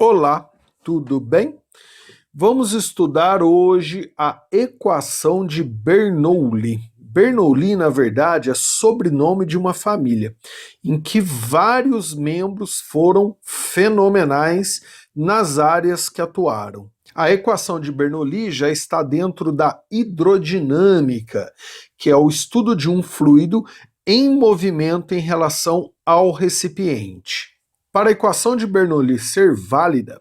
Olá, tudo bem? Vamos estudar hoje a equação de Bernoulli. Bernoulli, na verdade, é sobrenome de uma família, em que vários membros foram fenomenais nas áreas que atuaram. A equação de Bernoulli já está dentro da hidrodinâmica, que é o estudo de um fluido em movimento em relação ao recipiente. Para a equação de Bernoulli ser válida,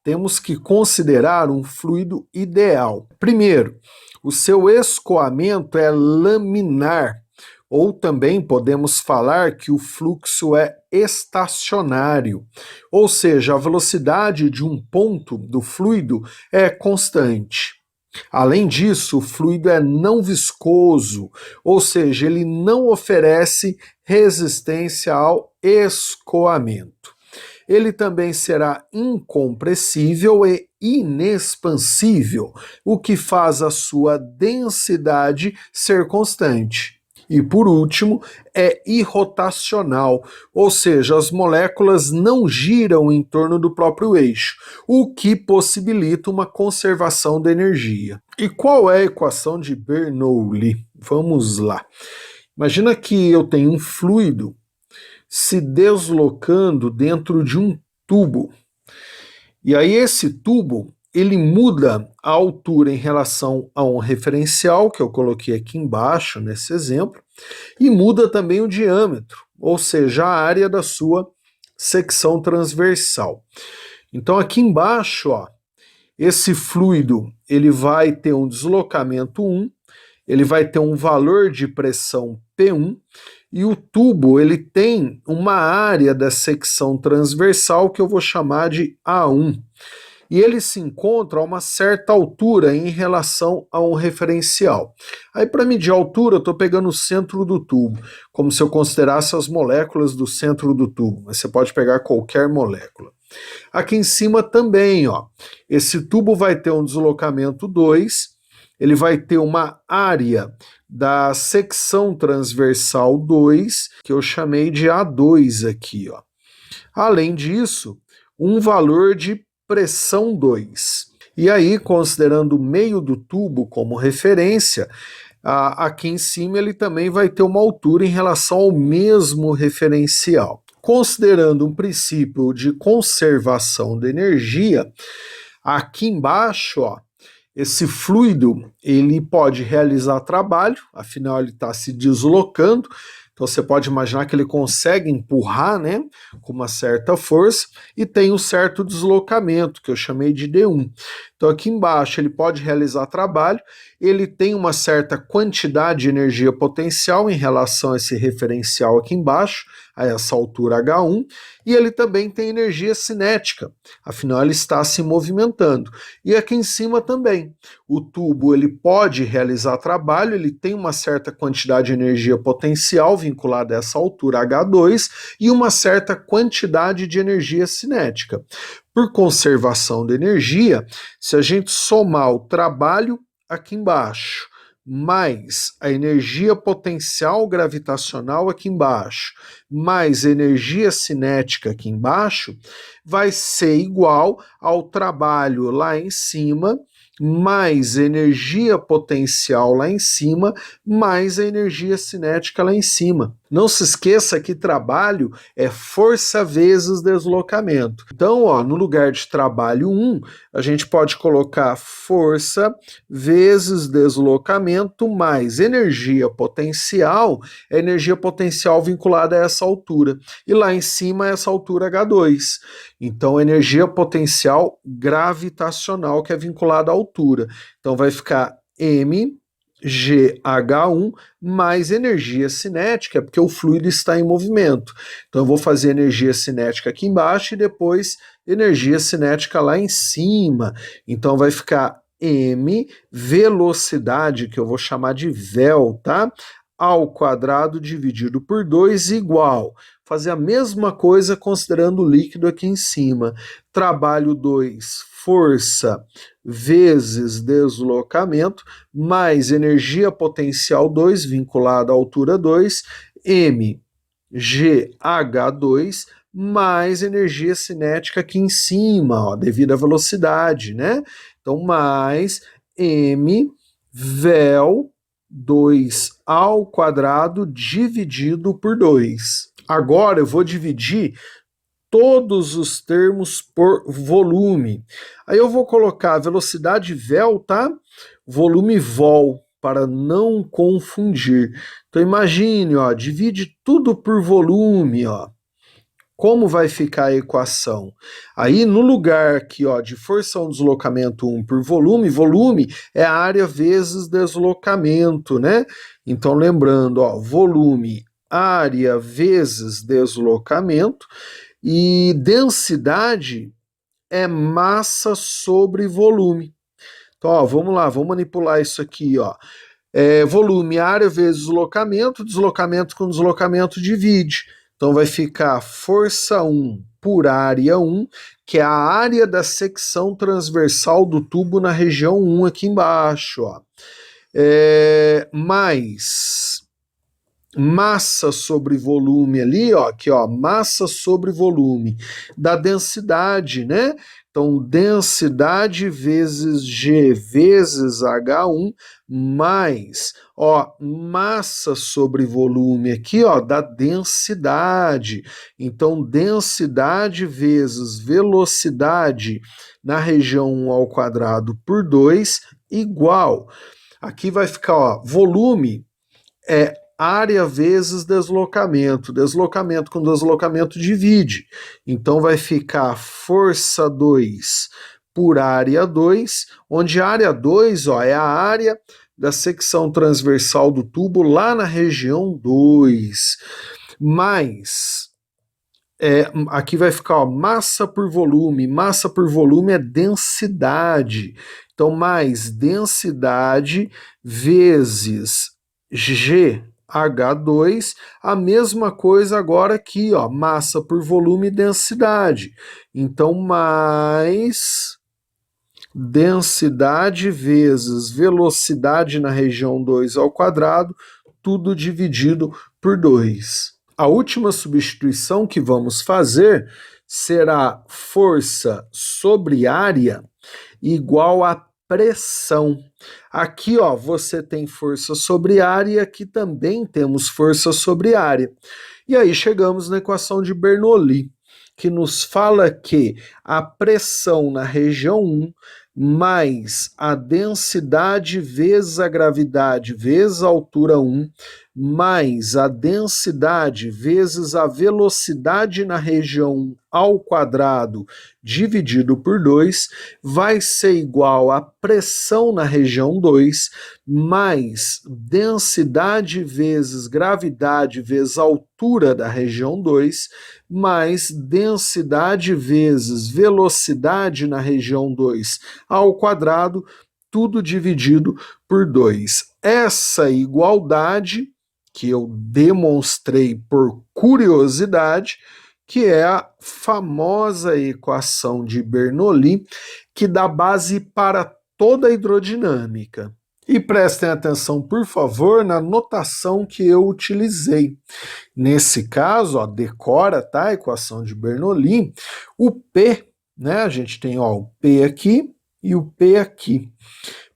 temos que considerar um fluido ideal. Primeiro, o seu escoamento é laminar, ou também podemos falar que o fluxo é estacionário, ou seja, a velocidade de um ponto do fluido é constante. Além disso, o fluido é não viscoso, ou seja, ele não oferece resistência ao escoamento. Ele também será incompressível e inexpansível, o que faz a sua densidade ser constante. E por último, é irrotacional, ou seja, as moléculas não giram em torno do próprio eixo, o que possibilita uma conservação da energia. E qual é a equação de Bernoulli? Vamos lá. Imagina que eu tenho um fluido se deslocando dentro de um tubo. E aí esse tubo, ele muda a altura em relação a um referencial, que eu coloquei aqui embaixo nesse exemplo, e muda também o diâmetro, ou seja, a área da sua secção transversal. Então aqui embaixo, ó, esse fluido, ele vai ter um deslocamento 1, ele vai ter um valor de pressão P1, e o tubo ele tem uma área da secção transversal que eu vou chamar de A1. E ele se encontra a uma certa altura em relação a um referencial. Aí para medir a altura eu estou pegando o centro do tubo, como se eu considerasse as moléculas do centro do tubo, mas você pode pegar qualquer molécula. Aqui em cima também, ó, esse tubo vai ter um deslocamento 2, ele vai ter uma área da secção transversal 2, que eu chamei de A2 aqui, ó. Além disso, um valor de pressão 2. E aí, considerando o meio do tubo como referência, aqui em cima ele também vai ter uma altura em relação ao mesmo referencial. Considerando um princípio de conservação de energia, aqui embaixo, ó, esse fluido ele pode realizar trabalho, afinal ele está se deslocando, então você pode imaginar que ele consegue empurrar, né, com uma certa força, e tem um certo deslocamento, que eu chamei de D1. Então aqui embaixo ele pode realizar trabalho, ele tem uma certa quantidade de energia potencial em relação a esse referencial aqui embaixo, a essa altura H1, e ele também tem energia cinética, afinal ele está se movimentando. E aqui em cima também, o tubo ele pode realizar trabalho, ele tem uma certa quantidade de energia potencial vinculada a essa altura H2 e uma certa quantidade de energia cinética. Por conservação de energia, se a gente somar o trabalho aqui embaixo, mais a energia potencial gravitacional aqui embaixo, mais energia cinética aqui embaixo, vai ser igual ao trabalho lá em cima, mais energia potencial lá em cima, mais a energia cinética lá em cima. Não se esqueça que trabalho é força vezes deslocamento. Então, ó, no lugar de trabalho 1, a gente pode colocar força vezes deslocamento mais energia potencial, é energia potencial vinculada a essa altura. E lá em cima, essa altura H2. Então, energia potencial gravitacional, que é vinculada à altura. Então, vai ficar mgh1 mais energia cinética, porque o fluido está em movimento. Então, eu vou fazer energia cinética aqui embaixo e depois energia cinética lá em cima. Então, vai ficar m velocidade, que eu vou chamar de vel, tá? Ao quadrado dividido por 2 igual. Fazer a mesma coisa considerando o líquido aqui em cima. Trabalho 2, força vezes deslocamento, mais energia potencial 2, vinculada à altura 2, mgh2, mais energia cinética aqui em cima, ó, devido à velocidade, né? Então, mais m vel 2 ao quadrado dividido por 2. Agora eu vou dividir todos os termos por volume. Aí eu vou colocar a velocidade vel, tá? Volume vol, para não confundir. Então imagine, ó, divide tudo por volume, ó. Como vai ficar a equação? Aí no lugar aqui, ó, de forção deslocamento 1 por volume, volume é área vezes deslocamento, né? Então lembrando, ó, volume, área vezes deslocamento, e densidade é massa sobre volume. Então, ó, vamos lá, vamos manipular isso aqui, ó. Volume, área vezes deslocamento, deslocamento com deslocamento divide. Então vai ficar força 1 por área 1, que é a área da secção transversal do tubo na região 1 aqui embaixo, ó. Mais massa sobre volume ali, ó, aqui, ó, massa sobre volume da densidade, né? Então, densidade vezes G vezes H1 mais, ó, massa sobre volume aqui, ó, da densidade. Então, densidade vezes velocidade na região 1 ao quadrado por 2 igual. Aqui vai ficar, ó, volume é área vezes deslocamento. Deslocamento com deslocamento divide. Então vai ficar força 2 por área 2, onde área 2, ó, é a área da secção transversal do tubo lá na região 2. Mais, aqui vai ficar, ó, massa por volume. Massa por volume é densidade. Então, mais densidade vezes GH2, a mesma coisa agora aqui, ó, massa por volume e densidade. Então, mais densidade vezes velocidade na região 2 ao quadrado, tudo dividido por 2. A última substituição que vamos fazer será força sobre área igual a pressão. Aqui, ó, você tem força sobre área e aqui também temos força sobre área. E aí chegamos na equação de Bernoulli, que nos fala que a pressão na região 1 mais a densidade vezes a gravidade vezes a altura 1 mais a densidade vezes a velocidade na região 1 ao quadrado dividido por 2 vai ser igual a pressão na região 2 mais densidade vezes gravidade vezes altura da região 2 mais densidade vezes velocidade na região 2 ao quadrado, tudo dividido por 2. Essa igualdade que eu demonstrei por curiosidade, que é a famosa equação de Bernoulli, que dá base para toda a hidrodinâmica. E prestem atenção, por favor, na notação que eu utilizei. Nesse caso, ó, decora, tá, a equação de Bernoulli, o P, né, a gente tem, ó, o P aqui e o P aqui.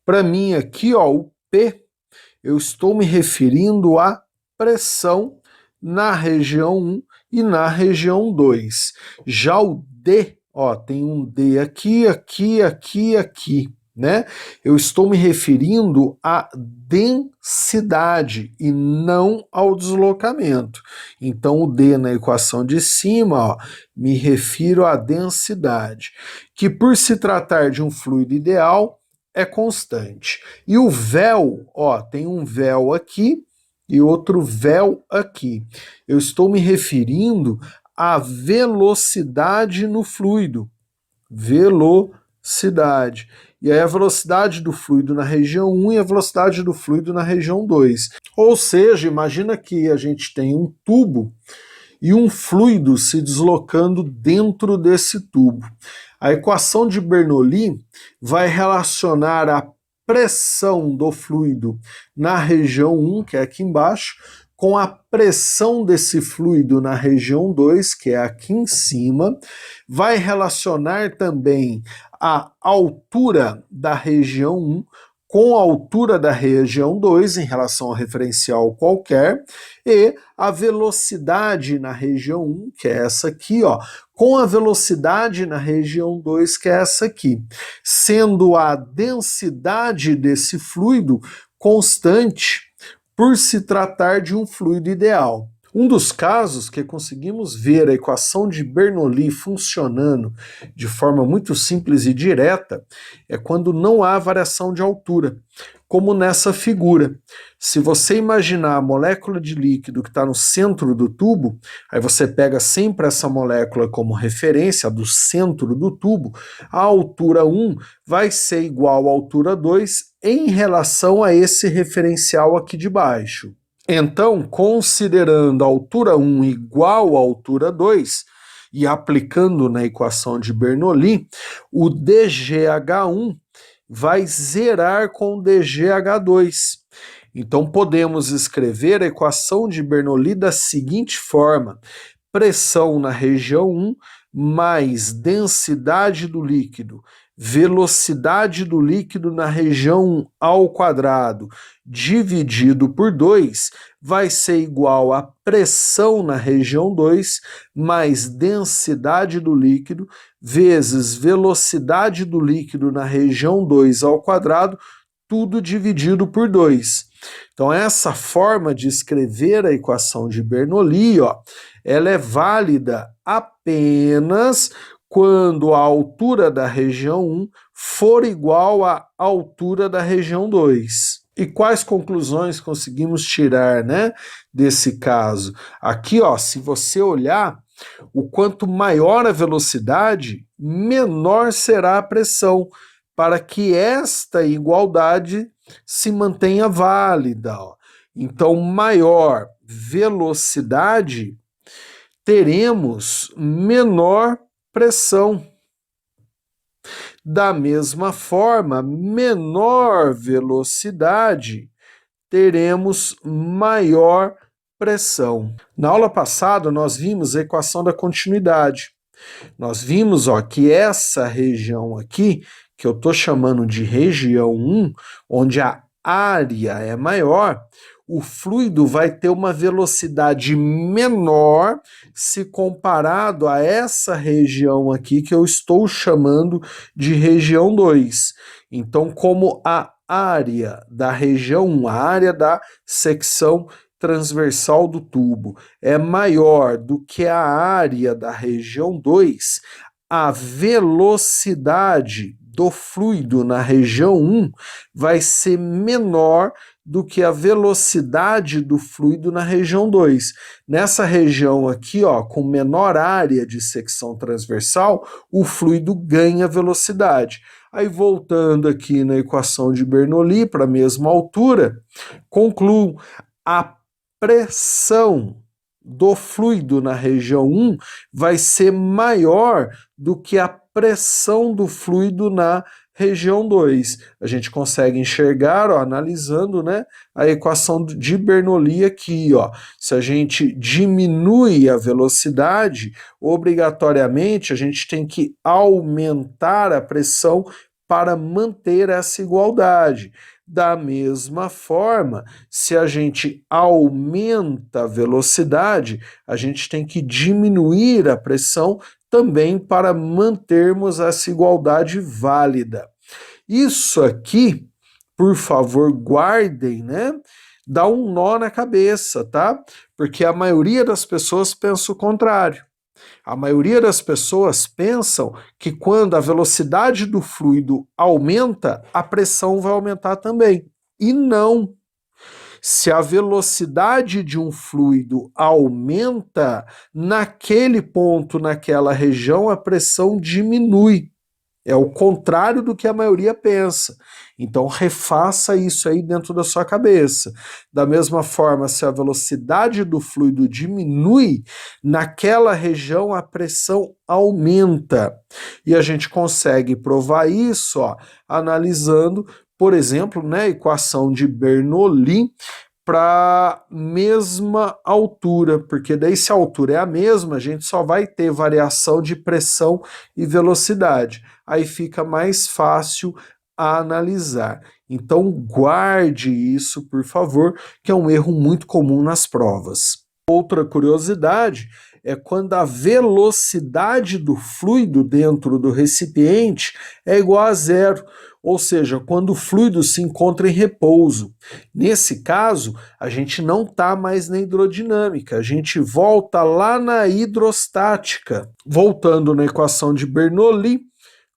Para mim aqui, ó, o P, eu estou me referindo à pressão na região 1 e na região 2. Já o D, ó, tem um D aqui, aqui, aqui, aqui, né? Eu estou me referindo à densidade e não ao deslocamento. Então o D na equação de cima, ó, me refiro à densidade, que por se tratar de um fluido ideal, é constante. E o véu, ó, tem um véu aqui e outro véu aqui. Eu estou me referindo à velocidade no fluido. Velocidade. E aí a velocidade do fluido na região 1 e a velocidade do fluido na região 2. Ou seja, imagina que a gente tem um tubo e um fluido se deslocando dentro desse tubo. A equação de Bernoulli vai relacionar a pressão do fluido na região 1, que é aqui embaixo, com a pressão desse fluido na região 2, que é aqui em cima, vai relacionar também a altura da região 1 com a altura da região 2 em relação ao referencial qualquer, e a velocidade na região 1, que é essa aqui, ó, com a velocidade na região 2, que é essa aqui, sendo a densidade desse fluido constante por se tratar de um fluido ideal. Um dos casos que conseguimos ver a equação de Bernoulli funcionando de forma muito simples e direta é quando não há variação de altura, como nessa figura. Se você imaginar a molécula de líquido que está no centro do tubo, aí você pega sempre essa molécula como referência do centro do tubo, a altura 1 vai ser igual à altura 2 em relação a esse referencial aqui de baixo. Então, considerando a altura 1 igual à altura 2, e aplicando na equação de Bernoulli, o dGH1 vai zerar com o dGH2. Então, podemos escrever a equação de Bernoulli da seguinte forma: pressão na região 1 mais densidade do líquido, velocidade do líquido na região 1 ao quadrado, dividido por 2, vai ser igual a pressão na região 2 mais densidade do líquido vezes velocidade do líquido na região 2 ao quadrado, tudo dividido por 2. Então essa forma de escrever a equação de Bernoulli, ó, ela é válida apenas quando a altura da região 1 for igual à altura da região 2. E quais conclusões conseguimos tirar, né, desse caso? Aqui, ó, se você olhar, o quanto maior a velocidade, menor será a pressão, para que esta igualdade se mantenha válida. Ó. Então, maior velocidade, teremos menor pressão. Da mesma forma, menor velocidade, teremos maior pressão. Na aula passada, nós vimos a equação da continuidade. Nós vimos, ó, que essa região aqui, que eu estou chamando de região 1, onde a área é maior, o fluido vai ter uma velocidade menor se comparado a essa região aqui que eu estou chamando de região 2. Então, como a área da região 1, a área da secção transversal do tubo é maior do que a área da região 2, a velocidade do fluido na região 1 vai ser menor do que a velocidade do fluido na região 2. Nessa região aqui, ó, com menor área de secção transversal, o fluido ganha velocidade. Aí voltando aqui na equação de Bernoulli para a mesma altura, concluo, a pressão do fluido na região 1 vai ser maior do que a pressão do fluido na região 2. A gente consegue enxergar, ó, analisando, né, a equação de Bernoulli aqui. Ó. Se a gente diminui a velocidade, obrigatoriamente a gente tem que aumentar a pressão para manter essa igualdade. Da mesma forma, se a gente aumenta a velocidade, a gente tem que diminuir a pressão também para mantermos essa igualdade válida. Isso aqui, por favor, guardem, né? Dá um nó na cabeça, tá? Porque a maioria das pessoas pensa o contrário. A maioria das pessoas pensam que quando a velocidade do fluido aumenta, a pressão vai aumentar também. E não. Se a velocidade de um fluido aumenta, naquele ponto, naquela região, a pressão diminui. É o contrário do que a maioria pensa. Então, refaça isso aí dentro da sua cabeça. Da mesma forma, se a velocidade do fluido diminui, naquela região a pressão aumenta. E a gente consegue provar isso, ó, analisando, por exemplo, né, a equação de Bernoulli para a mesma altura, porque daí se a altura é a mesma, a gente só vai ter variação de pressão e velocidade. Aí fica mais fácil a analisar. Então guarde isso, por favor, que é um erro muito comum nas provas. Outra curiosidade é quando a velocidade do fluido dentro do recipiente é igual a zero, ou seja, quando o fluido se encontra em repouso. Nesse caso, a gente não está mais na hidrodinâmica, a gente volta lá na hidrostática. Voltando na equação de Bernoulli,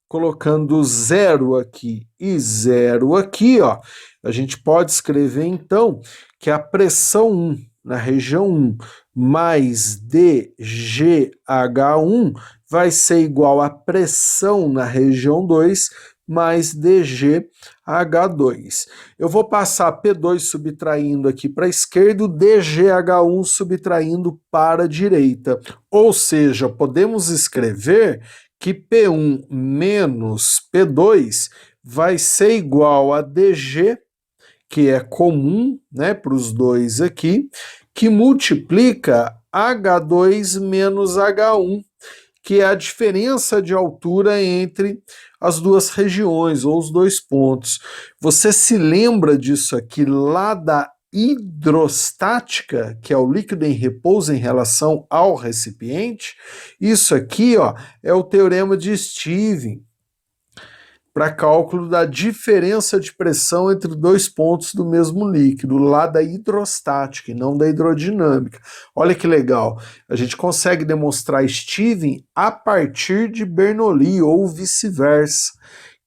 colocando zero aqui e zero aqui, ó, a gente pode escrever então que a pressão 1 na região 1 mais dGH1 vai ser igual à pressão na região 2 mais dGH2. Eu vou passar P2 subtraindo aqui para a esquerda, dGH1 subtraindo para a direita. Ou seja, podemos escrever que P1 menos P2 vai ser igual a dG, que é comum, né, para os dois aqui, que multiplica H2 menos H1, que é a diferença de altura entre as duas regiões, ou os dois pontos. Você se lembra disso aqui lá da hidrostática, que é o líquido em repouso em relação ao recipiente? Isso aqui, ó, é o teorema de Stevens, para cálculo da diferença de pressão entre dois pontos do mesmo líquido, lá da hidrostática e não da hidrodinâmica. Olha que legal, a gente consegue demonstrar Stevens a partir de Bernoulli ou vice-versa,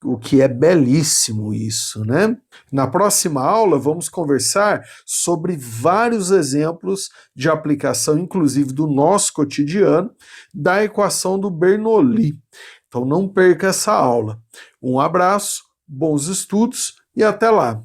o que é belíssimo isso, né? Na próxima aula vamos conversar sobre vários exemplos de aplicação, inclusive do nosso cotidiano, da equação do Bernoulli. Então não perca essa aula. Um abraço, bons estudos e até lá!